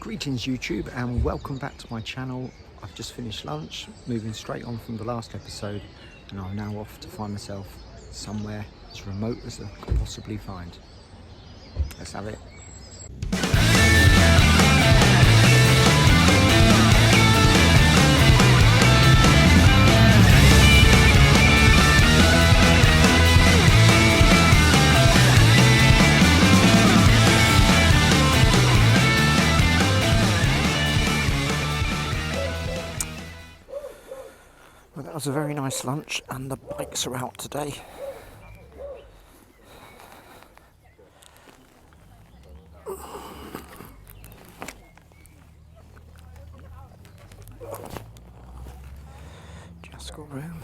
Greetings YouTube and welcome back to my channel. I've just finished lunch, moving straight on from the last episode, and I'm now off to find myself somewhere as remote as I could possibly find. Let's have it. Well, that was a very nice lunch and the bikes are out today. Just got room.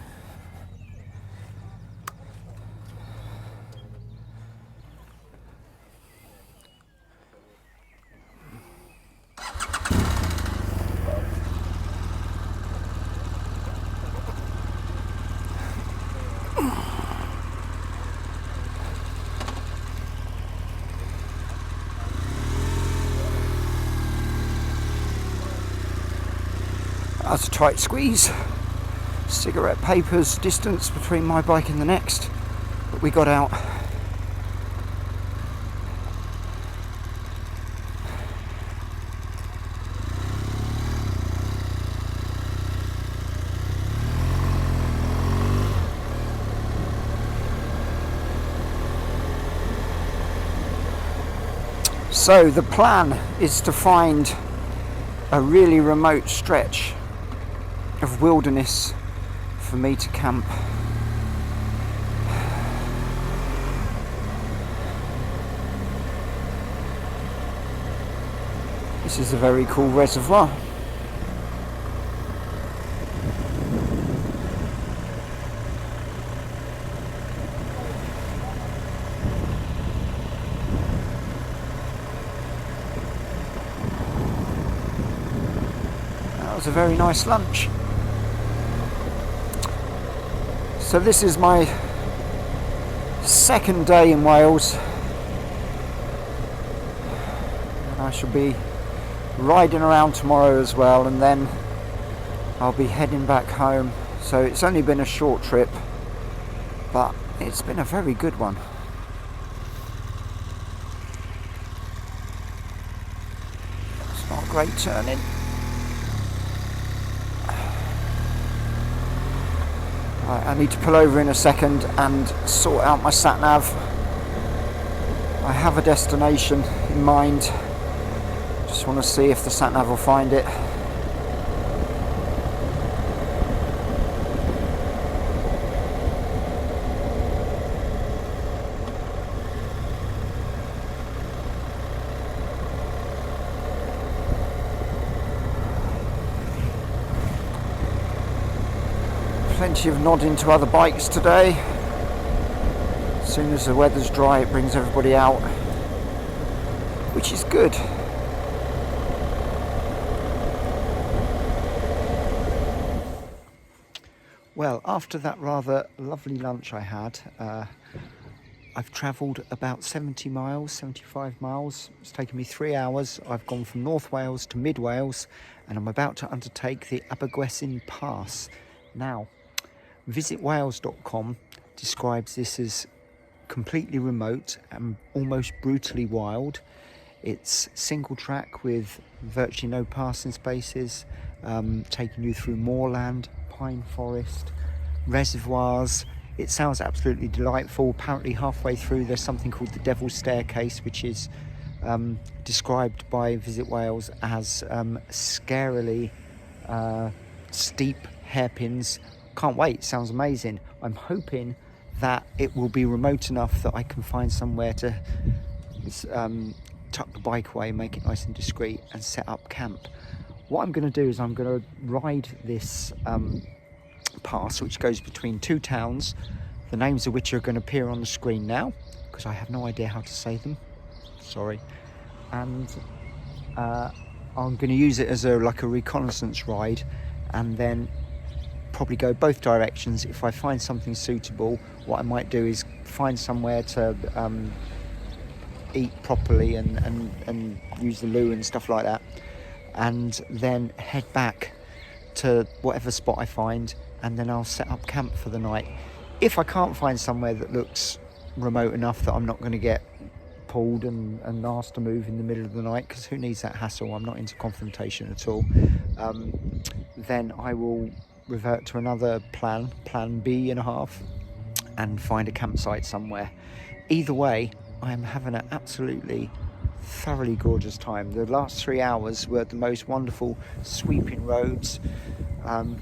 That's a tight squeeze. Cigarette papers distance between my bike and the next, but we got out. So the plan is to find a really remote stretch of wilderness for me to camp. This is a very cool reservoir. That was a very nice lunch. So this is my second day in Wales, and I shall be riding around tomorrow as well, and then I'll be heading back home. So it's only been a short trip, but it's been a very good one. It's not a great turning. I need to pull over in a second and sort out my sat-nav. I have a destination in mind. Just want to see if the sat-nav will find it. Plenty of nodding to other bikes today. As soon as the weather's dry, it brings everybody out, which is good. Well, after that rather lovely lunch I had, I've travelled about 70 miles, 75 miles. It's taken me 3 hours. I've gone from North Wales to Mid Wales, and I'm about to undertake the Abergwesyn Pass. Now, visitwales.com describes this as completely remote and almost brutally wild. It's single track with virtually no passing spaces, taking you through moorland, pine forest, reservoirs. It sounds absolutely delightful. Apparently halfway through there's something called the Devil's Staircase, which is described by Visit Wales as scarily steep hairpins. Can't wait, sounds amazing. I'm hoping that it will be remote enough that I can find somewhere to tuck the bike away, make it nice and discreet, and set up camp. What I'm going to do is I'm going to ride this pass, which goes between two towns, the names of which are going to appear on the screen now, because I have no idea how to say them. Sorry. And I'm going to use it as like a reconnaissance ride, and then probably go both directions. If I find something suitable, what I might do is find somewhere to eat properly and use the loo and stuff like that. and then head back to whatever spot I find, and then I'll set up camp for the night. If I can't find somewhere that looks remote enough that I'm not going to get pulled and asked to move in the middle of the night, because who needs that hassle? I'm not into confrontation at all. Then I will revert to another plan B and a half, and find a campsite somewhere. Either way, I am having an absolutely thoroughly gorgeous time. The last 3 hours were the most wonderful sweeping roads,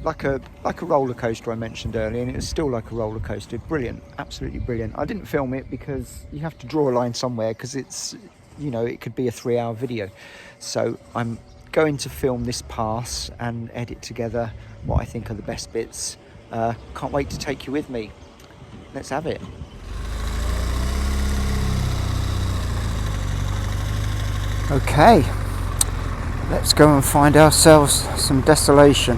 like a roller coaster I mentioned earlier, and it was still like a roller coaster. Brilliant, absolutely brilliant. I didn't film it because you have to draw a line somewhere, because it's, you know, it could be a 3-hour video. So I'm going to film this pass and edit together what I think are the best bits. Can't wait to take you with me. Let's have it. Okay, let's go and find ourselves some Desolation.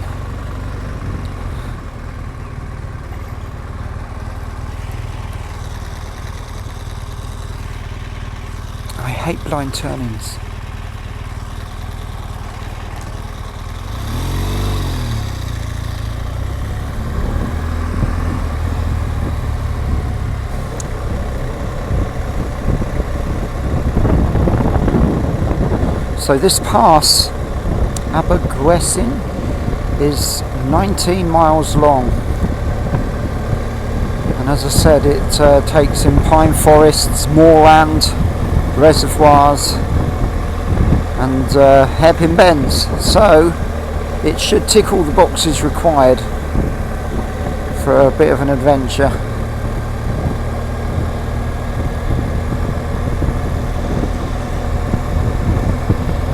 I hate blind turnings. So this pass, Abergwesyn, is 19 miles long, and as I said, it takes in pine forests, moorland, reservoirs and hairpin bends, so it should tick all the boxes required for a bit of an adventure.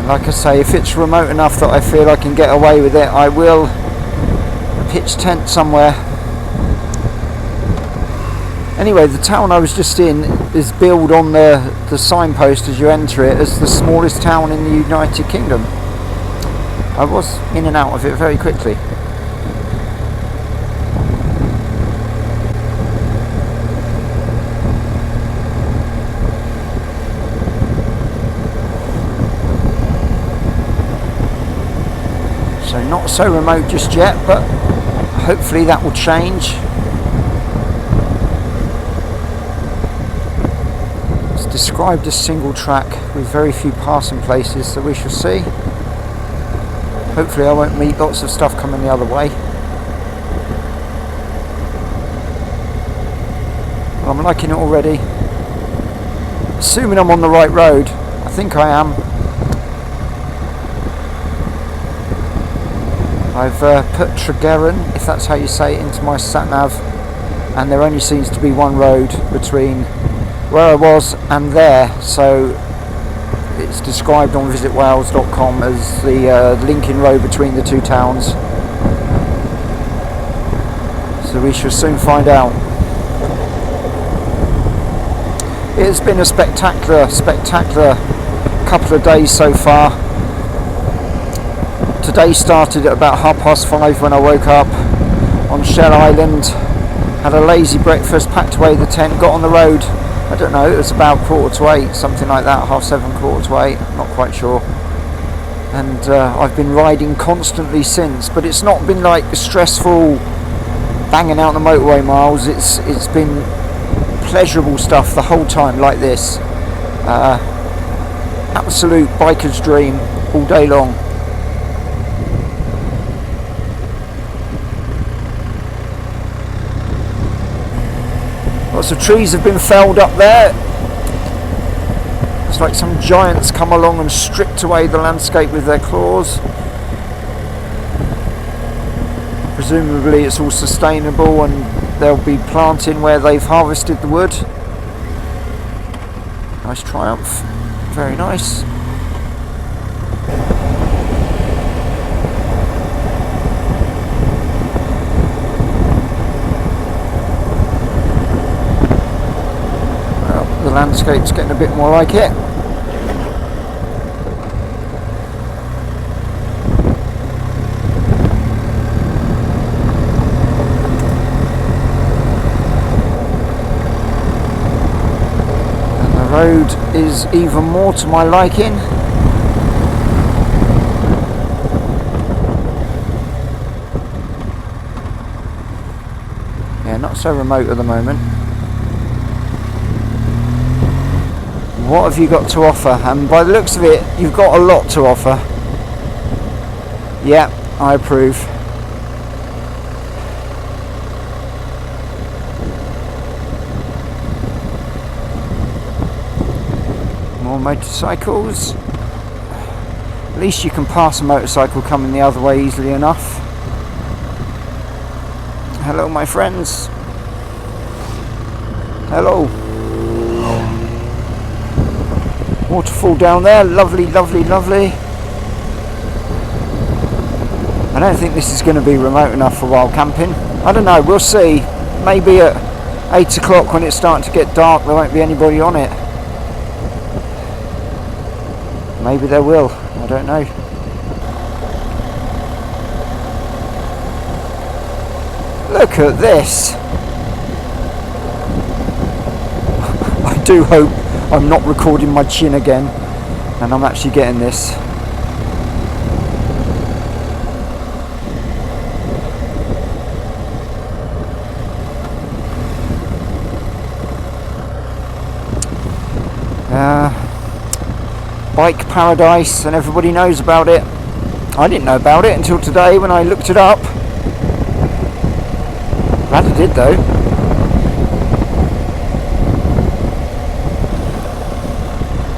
Like I say, if it's remote enough that I feel I can get away with it, I will pitch tent somewhere. Anyway, the town I was just in is billed on the signpost as you enter it as the smallest town in the United Kingdom. I was in and out of it very quickly. So not so remote just yet, but hopefully that will change. It's described as single track with very few passing places, so we shall see. Hopefully I won't meet lots of stuff coming the other way. Well, I'm liking it already. Assuming I'm on the right road, I think I am. I've put Tregerin, if that's how you say it, into my sat-nav, and there only seems to be one road between where I was and there, so it's described on visitwales.com as the linking road between the two towns. So we shall soon find out. It has been a spectacular couple of days so far. Today started at about 5:30 when I woke up on Shell Island, had a lazy breakfast, packed away the tent, got on the road. I don't know, it was about 7:15, something like that, 7:30, 7:45, not quite sure. And I've been riding constantly since, but it's not been like stressful banging out the motorway miles. It's been pleasurable stuff the whole time, like this. Absolute biker's dream all day long. Lots of trees have been felled up there. It's like some giants come along and stripped away the landscape with their claws. Presumably it's all sustainable and they'll be planting where they've harvested the wood. Nice Triumph, very nice. The landscape's getting a bit more like it. And the road is even more to my liking. not so remote at the moment. What have you got to offer? And by the looks of it, you've got a lot to offer. Yeah, I approve. More motorcycles. At least you can pass a motorcycle coming the other way easily enough. Hello, my friends. Hello. Waterfall down there. Lovely, lovely, lovely. I don't think this is going to be remote enough for wild camping. I don't know, we'll see. Maybe at 8 o'clock when it's starting to get dark there won't be anybody on it. Maybe there will, I don't know. Look at this. I do hope I'm not recording my chin again and I'm actually getting this. Bike paradise, and everybody knows about it. I didn't know about it until today when I looked it up. Glad I did though.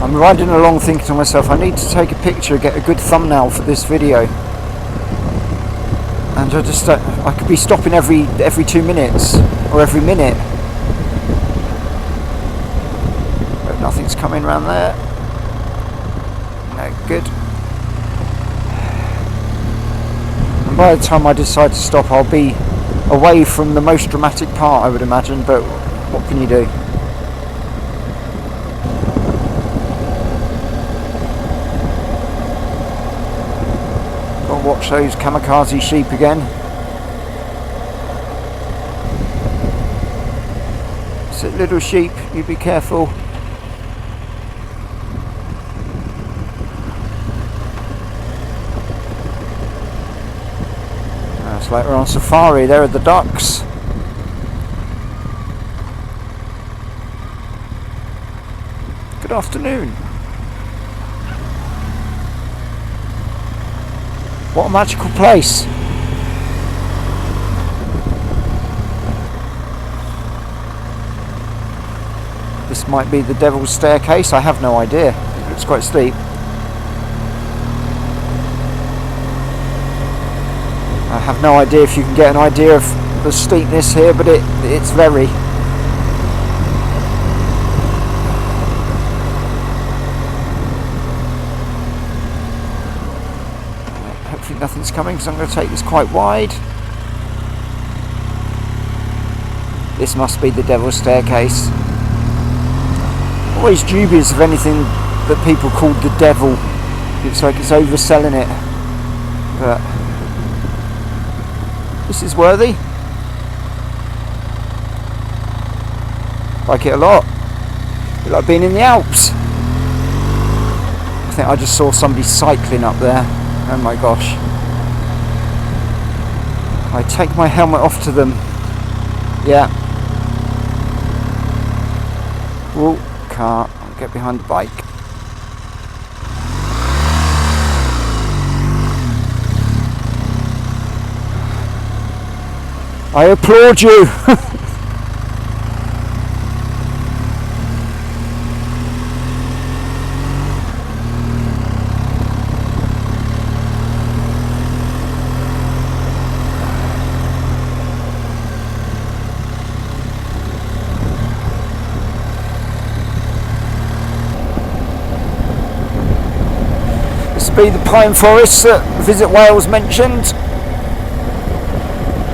I'm riding along thinking to myself, I need to take a picture, get a good thumbnail for this video. And I could be stopping every 2 minutes or every minute. But nothing's coming around there. No, good. And by the time I decide to stop, I'll be away from the most dramatic part, I would imagine, but what can you do? Got to watch those kamikaze sheep again. So little sheep, you be careful. It's like we're on safari. There are the ducks. Good afternoon. What a magical place. This might be the Devil's Staircase. I have no idea. It looks quite steep. I have no idea if you can get an idea of the steepness here, but it's very. Hopefully nothing's coming because I'm going to take this quite wide. This must be the Devil's Staircase. Always dubious of anything that people call the devil. It's like it's overselling it. But this is worthy. Like it a lot. It's like being in the Alps. I think I just saw somebody cycling up there. Oh my gosh. I take my helmet off to them. Yeah. Whoa, car. I'll get behind the bike. I applaud you. This will be the pine forests that Visit Wales mentioned.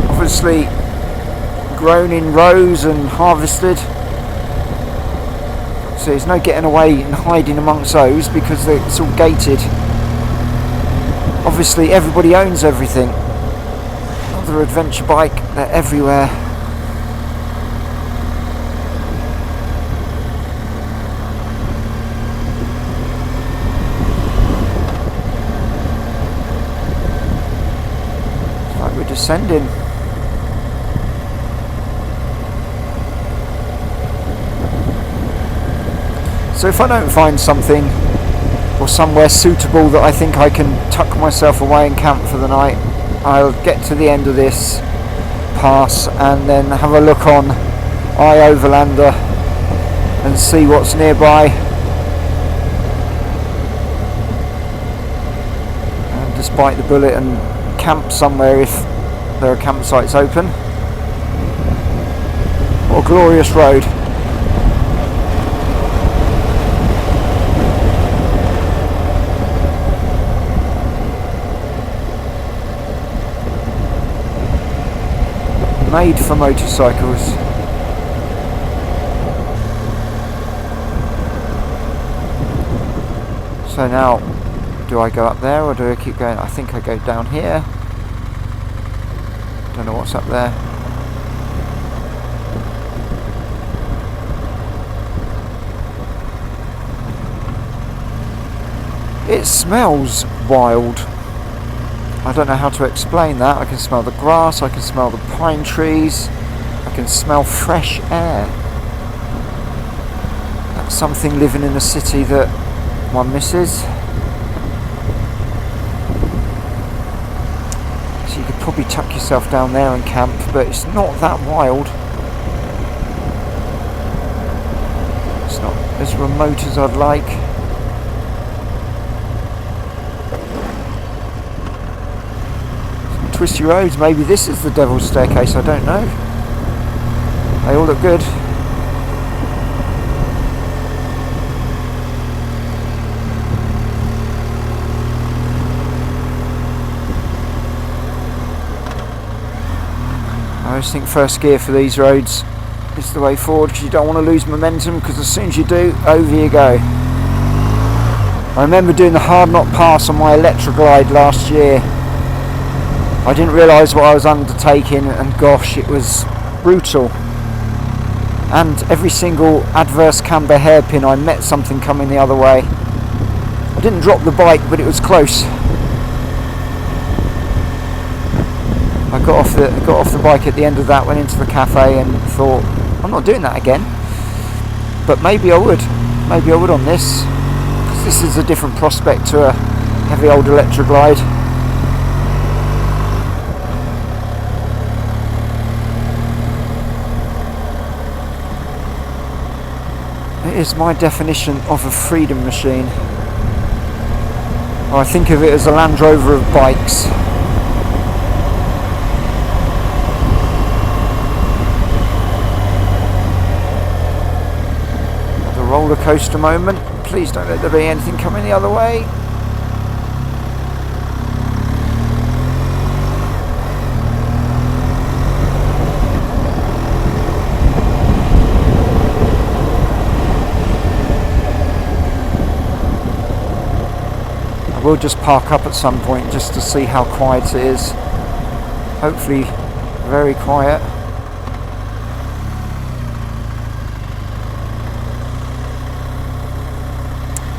Obviously grown in rows and harvested, so there's no getting away and hiding amongst those because it's all gated. Obviously everybody owns everything. Another adventure bike, they're everywhere. It's like we're descending. So if I don't find something or somewhere suitable that I think I can tuck myself away and camp for the night, I'll get to the end of this pass and then have a look on iOverlander and see what's nearby. And just bite the bullet and camp somewhere if there are campsites open. What a glorious road. Made for motorcycles. So now, do I go up there or do I keep going? I think I go down here. Don't know what's up there. It smells wild. I don't know how to explain that. I can smell the grass, I can smell the pine trees, I can smell fresh air. That's something living in a city that one misses. So you could probably tuck yourself down there and camp, but it's not that wild. It's not as remote as I'd like. Twisty roads, maybe this is the Devil's Staircase, I don't know. They all look good. I always think first gear for these roads is the way forward because you don't want to lose momentum, because as soon as you do, over you go. I remember doing the Hard Knot Pass on my Electroglide last year. I didn't realise what I was undertaking, and gosh, it was brutal. And every single adverse camber hairpin I met something coming the other way. I didn't drop the bike, but it was close. I got off the bike at the end of that, went into the cafe and thought, I'm not doing that again. But maybe I would on this, because this is a different prospect to a heavy old Electroglide. It is my definition of a freedom machine. I think of it as a Land Rover of bikes. The roller coaster moment. Please don't let there be anything coming the other way. We'll just park up at some point just to see how quiet it is. Hopefully very quiet.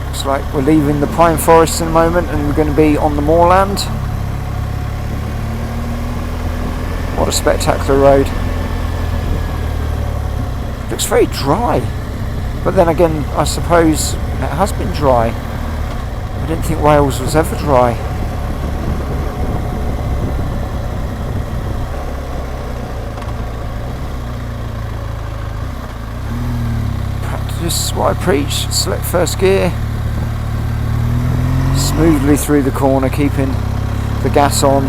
Looks like we're leaving the pine forest in a moment and we're going to be on the moorland. What a spectacular road. Looks very dry, but then again I suppose it has been dry. I didn't think Wales was ever dry. Practice what I preach. Select first gear. Smoothly through the corner, keeping the gas on.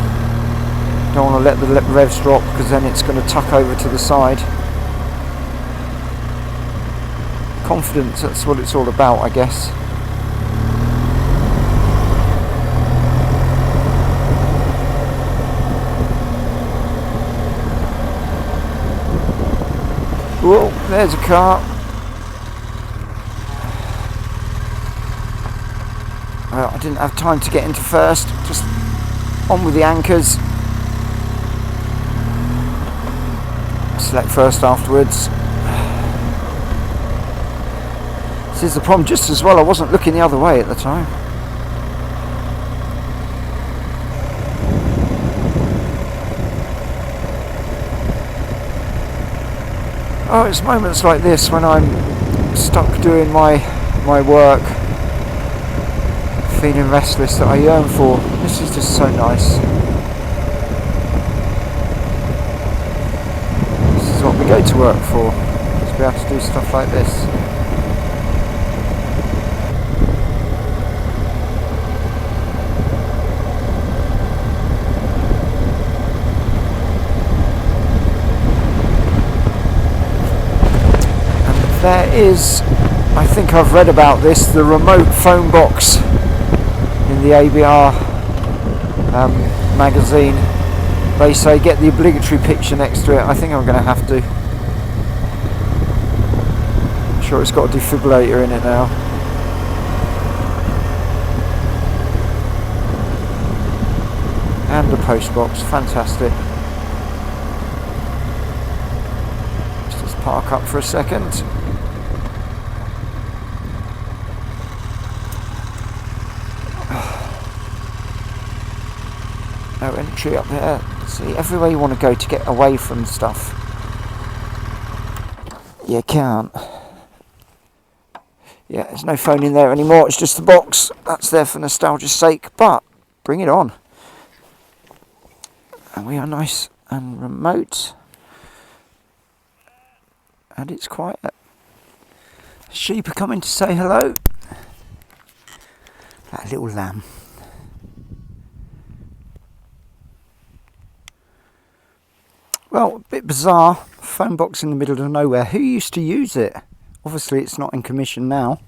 Don't want to let the revs drop because then it's going to tuck over to the side. Confidence, that's what it's all about, I guess. Whoa, there's a car. Well, I didn't have time to get into first. Just on with the anchors. Select first afterwards. This is the problem, just as well I wasn't looking the other way at the time. Oh, it's moments like this when I'm stuck doing my my work, feeling restless that I yearn for. This is just so nice. This is what we go to work for, to be able to do stuff like this. There is, I think I've read about this, the remote phone box in the ABR magazine. They say get the obligatory picture next to it. I think I'm going to have to. I'm sure it's got a defibrillator in it now. And the post box, fantastic. Let's just park up for a second. No entry up there. See, everywhere you want to go to get away from stuff, you can't. Yeah, there's no phone in there anymore. It's just the box. That's there for nostalgia's sake, but bring it on. And we are nice and remote. And it's quiet. Sheep are coming to say hello. That little lamb. Well, a bit bizarre, phone box in the middle of nowhere. Who used to use it? Obviously it's not in commission now,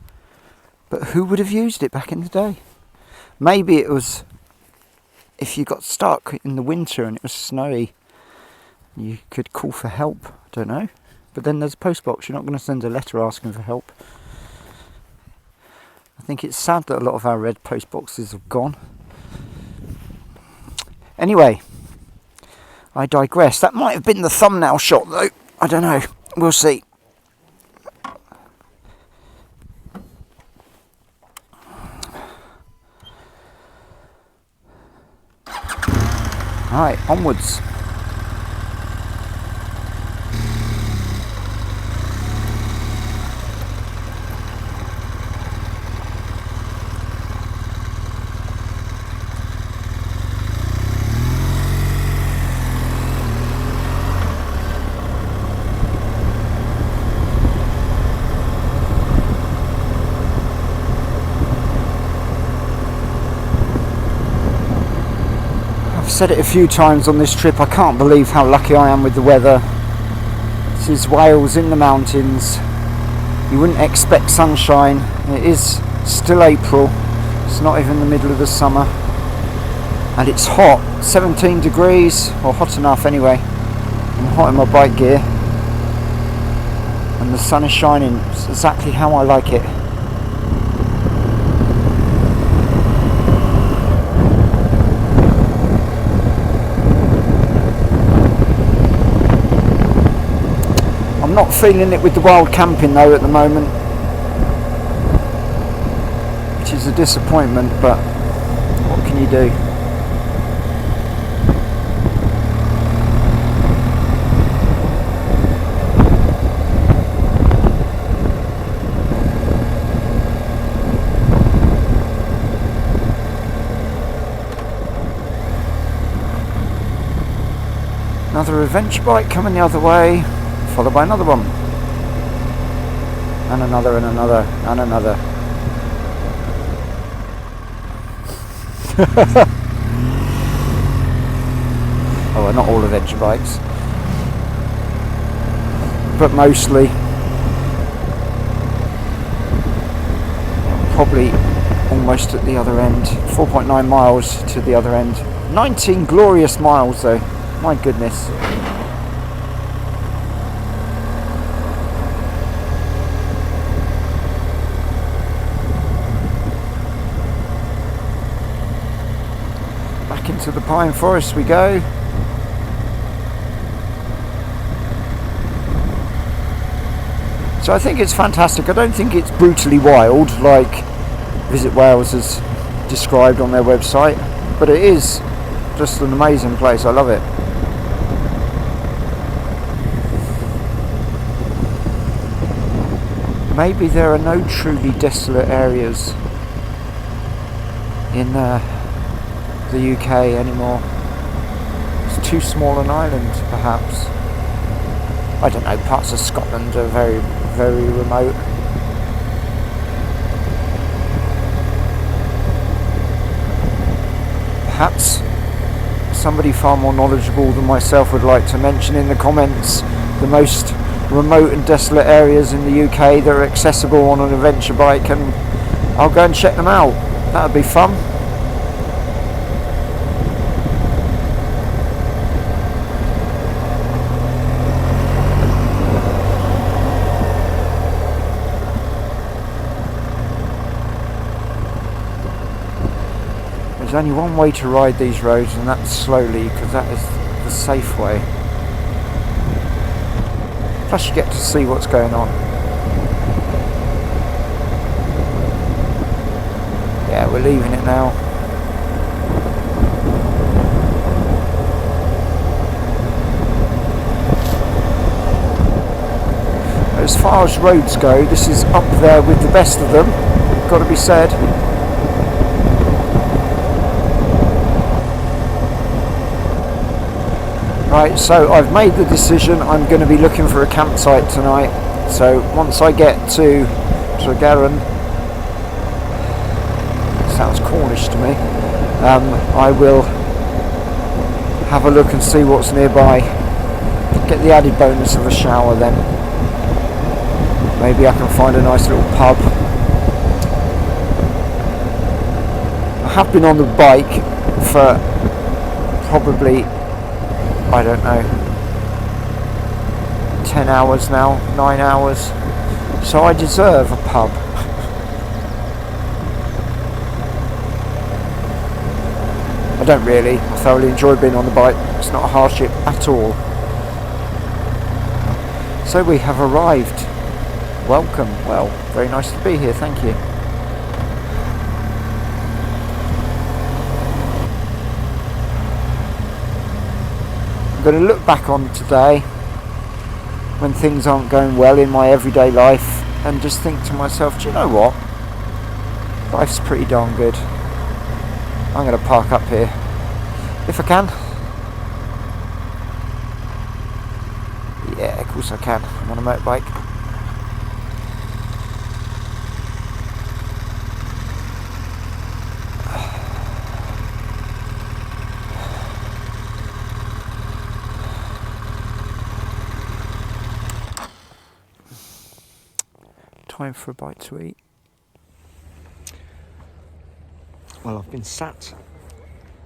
but who would have used it back in the day? Maybe it was if you got stuck in the winter and it was snowy, you could call for help, I don't know. But then there's a post box, you're not going to send a letter asking for help. I think it's sad that a lot of our red post boxes have gone. Anyway, I digress. That might have been the thumbnail shot though. I don't know. We'll see. Alright, onwards. Said it a few times on this trip, I can't believe how lucky I am with the weather. This is Wales in the mountains. You wouldn't expect sunshine. It is still April. It's not even the middle of the summer. And it's hot, 17 degrees, or hot enough anyway. I'm hot in my bike gear. And the sun is shining. It's exactly how I like it. Not feeling it with the wild camping though at the moment, which is a disappointment, but what can you do? Another adventure bike coming the other way, followed by another one, and another, and another, and another. Oh, well, not all adventure bikes, but mostly. Probably almost at the other end. 4.9 miles to the other end. 19 glorious miles though, my goodness. Into the pine forest we go. So I think it's fantastic. I don't think it's brutally wild like Visit Wales has described on their website, but it is just an amazing place. I love it. maybe there are no truly desolate areas in the UK anymore. It's too small an island, perhaps. I don't know, parts of Scotland are very, very remote. Perhaps somebody far more knowledgeable than myself would like to mention in the comments the most remote and desolate areas in the UK that are accessible on an adventure bike, and I'll go and check them out. That would be fun. There's only one way to ride these roads, and that's slowly, because that is the safe way. Plus you get to see what's going on. Yeah, we're leaving it now. As far as roads go, this is up there with the best of them, got to be said. Right, so I've made the decision. I'm going to be looking for a campsite tonight. So once I get to Tregaron, sounds Cornish to me, I will have a look and see what's nearby. Get the added bonus of a shower then. Maybe I can find a nice little pub. I have been on the bike for probably, I don't know, 10 hours now, 9 hours, so I deserve a pub. I don't really, I thoroughly enjoy being on the bike, it's not a hardship at all. So we have arrived. Welcome, well, very nice to be here, thank you. I'm going to look back on today when things aren't going well in my everyday life and just think to myself, do you know what? Life's pretty darn good. I'm going to park up here if I can. Yeah, of course I can. I'm on a motorbike. Time for a bite to eat. Well, I've been sat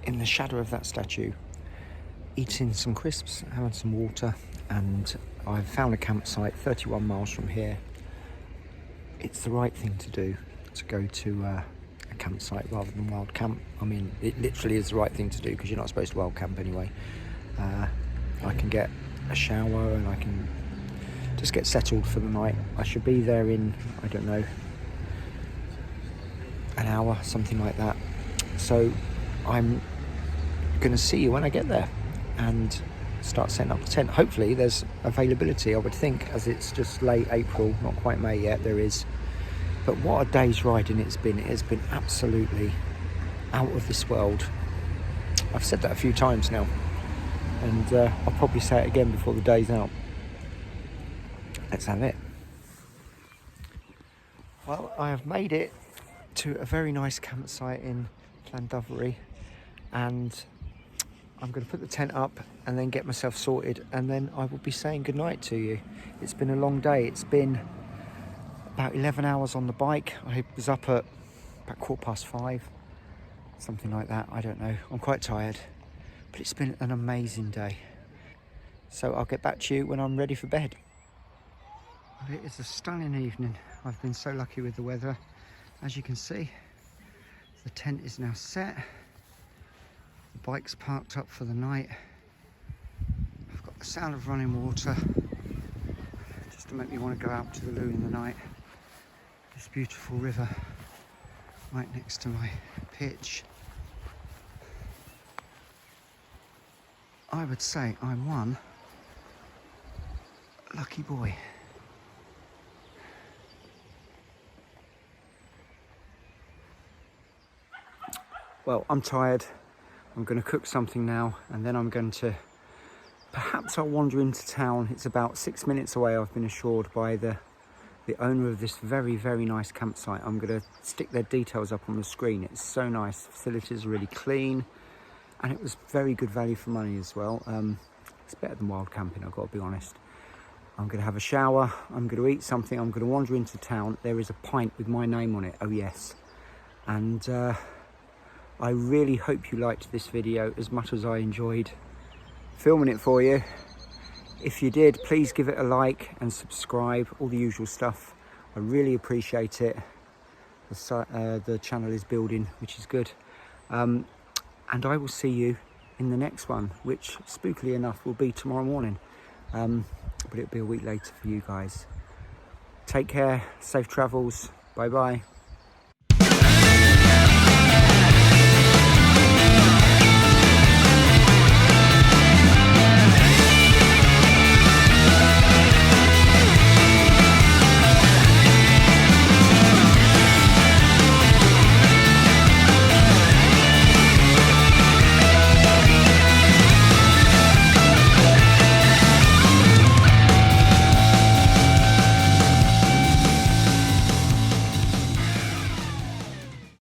in the shadow of that statue, eating some crisps, having some water, and I've found a campsite 31 miles from here. It's the right thing to do, to go to a campsite rather than wild camp. I mean, it literally is the right thing to do because you're not supposed to wild camp anyway. I can get a shower and I can just get settled for the night. I should be there in, I don't know, an hour, something like that. So I'm going to see you when I get there and start setting up the tent. Hopefully there's availability, I would think, as it's just late April, not quite May yet, there is. But what a day's riding it's been. It has been absolutely out of this world. I've said that a few times now, and I'll probably say it again before the day's out. Let's have it. Well, I have made it to a very nice campsite in Llandovery, and I'm going to put the tent up and then get myself sorted, and then I will be saying goodnight to you. It's been a long day. It's been about 11 hours on the bike. I was up at about 5:15, something like that. I don't know. I'm quite tired, but it's been an amazing day. So I'll get back to you when I'm ready for bed. It is a stunning evening. I've been so lucky with the weather. As you can see, the tent is now set. The bike's parked up for the night. I've got the sound of running water just to make me want to go out to the loo in the night. This beautiful river right next to my pitch. I would say I'm one lucky boy. well, I'm tired. I'm going to cook something now, and then I'm going to, perhaps I'll wander into town. It's about 6 minutes away, I've been assured by the owner of this very, very nice campsite. I'm going to stick their details up on the screen. It's so nice. The facilities are really clean, and it was very good value for money as well. It's better than wild camping, I've got to be honest. I'm going to have a shower. I'm going to eat something. I'm going to wander into town. There is a pint with my name on it. Oh yes. And I really hope you liked this video as much as I enjoyed filming it for you. If you did, please give it a like and subscribe, all the usual stuff. I really appreciate it. The channel is building, which is good. And I will see you in the next one, which spookily enough will be tomorrow morning. But it'll be a week later for you guys. Take care, safe travels, bye bye.